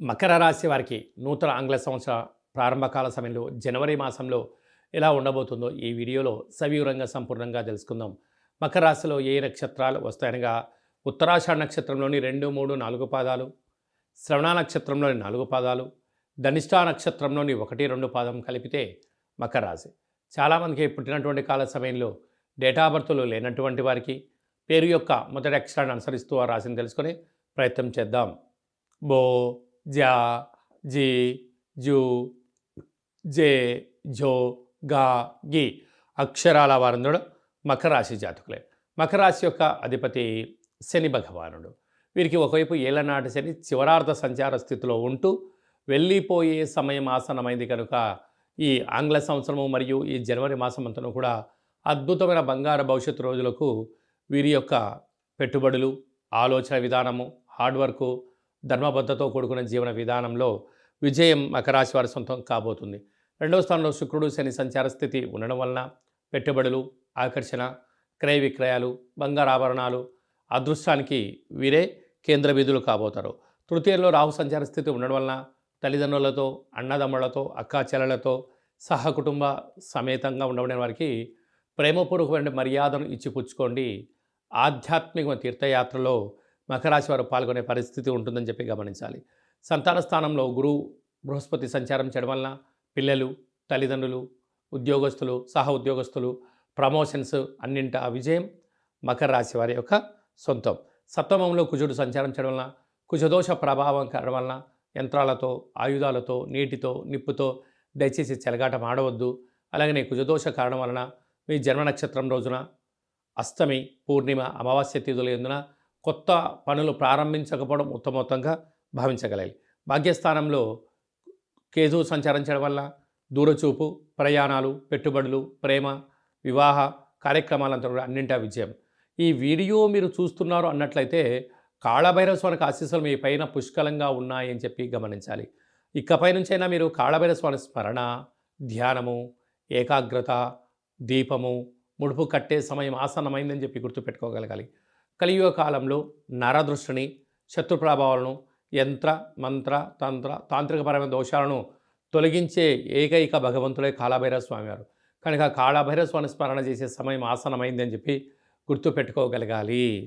మకర రాశి వారికి నూతన ఆంగ్ల సంవత్సర ప్రారంభకాల సమయంలో జనవరి మాసంలో ఎలా ఉండబోతుందో ఈ వీడియోలో సవివరంగా సంపూర్ణంగా తెలుసుకుందాం. మకర రాశిలో ఏ నక్షత్రాలు వస్తాయనగా ఉత్తరాషాఢ నక్షత్రంలోని 2, 3, 4 పాదాలు, శ్రవణ నక్షత్రంలోని 4 పాదాలు, ధనిష్టా నక్షత్రంలోని 1, 2 పాదం కలిపితే మకర రాశి. చాలామందికి పుట్టినటువంటి కాల సమయంలో డేటా బర్త్లు లేనటువంటి వారికి పేరు యొక్క మొదటి అక్షరాన్ని అనుసరిస్తూ ఆ రాశిని తెలుసుకొని ప్రయత్నం చేద్దాం. బో, జా, జీ, జూ, జే, జో, గా, గి అక్షరాల వారందుడు మకర రాశి జాతకులే. మకర రాశి యొక్క అధిపతి శని భగవానుడు. వీరికి ఒకవైపు ఏళ్ళనాటి శని చివరార్థ సంచార స్థితిలో ఉంటూ వెళ్ళిపోయే సమయం ఆసన్నమైంది కనుక ఈ ఆంగ్ల సంవత్సరము మరియు ఈ జనవరి మాసం అంతా కూడా అద్భుతమైన బంగారు భవిష్యత్తు రోజులకు వీరి యొక్క పెట్టుబడులు, ఆలోచన విధానము, హార్డ్ వర్కు, ధర్మబద్ధతో కూడుకున్న జీవన విధానంలో విజయం మకర రాశి వారి సొంతం కాబోతుంది. రెండవ స్థానంలో శుక్రుడు శని సంచార స్థితి ఉండడం వలన పెట్టుబడులు, ఆకర్షణ, క్రయ విక్రయాలు, బంగారు ఆభరణాలు అదృష్టానికి వీరే కేంద్ర బిందువులు కాబోతారు. తృతీయంలో రాహు సంచార స్థితి ఉండడం వలన తల్లిదండ్రులతో, అన్నదమ్ములతో, అక్కా చెల్లెలతో సహకుటుంబ సమేతంగా ఉండబడిన వారికి ప్రేమపూర్వకమైన మర్యాదను ఇచ్చిపుచ్చుకోండి. ఆధ్యాత్మిక తీర్థయాత్రలో మకర రాశి వారు పాల్గొనే పరిస్థితి ఉంటుందని చెప్పి గమనించాలి. సంతాన స్థానంలో గురువు బృహస్పతి సంచారం చేయడం వలన పిల్లలు, తల్లిదండ్రులు, ఉద్యోగస్తులు, సహ ఉద్యోగస్తులు, ప్రమోషన్స్ అన్నింట విజయం మకర రాశి వారి యొక్క సొంతం. సప్తమంలో కుజుడు సంచారం చేయడం వలన కుజదోష ప్రభావం కావడం వలన యంత్రాలతో, ఆయుధాలతో, నీటితో, నిప్పుతో దయచేసి చెలగాటం ఆడవద్దు. అలాగనే కుజదోష కారణం వలన మీ జన్మ నక్షత్రం రోజున అష్టమి, పూర్ణిమ, అమావాస్య తిథులు ఎందున కొత్త పనులు ప్రారంభించకపోవడం ఉత్తమోత్తంగా భావించగలగాలి. భాగ్యస్థానంలో కేతు సంచారం చేయడం వల్ల దూరచూపు, ప్రయాణాలు, పెట్టుబడులు, ప్రేమ, వివాహ కార్యక్రమాలంతా కూడా అన్నింటా విజయం. ఈ వీడియో మీరు చూస్తున్నారు అన్నట్లయితే కాళభైరవ స్వామికి ఆశీస్సులు మీ పైన పుష్కలంగా ఉన్నాయని చెప్పి గమనించాలి. ఇకపై నుంచైనా మీరు కాళభైరవ స్వామి స్మరణ, ధ్యానము, ఏకాగ్రత, దీపము, ముడుపు కట్టే సమయం ఆసన్నమైందని చెప్పి గుర్తుపెట్టుకోగలగాలి. కలియుగ కాలంలో నరదృష్టిని, శత్రు ప్రభావాలను, యంత్ర, మంత్ర, తంత్ర, తాంత్రికపరమైన దోషాలను తొలగించే ఏకైక భగవంతుడే కాళభైరవ స్వామివారు. కనుక కాళభైరవ స్వామి స్మరణ చేసే సమయం ఆసన్నమైందని చెప్పి గుర్తుపెట్టుకోగలగాలి.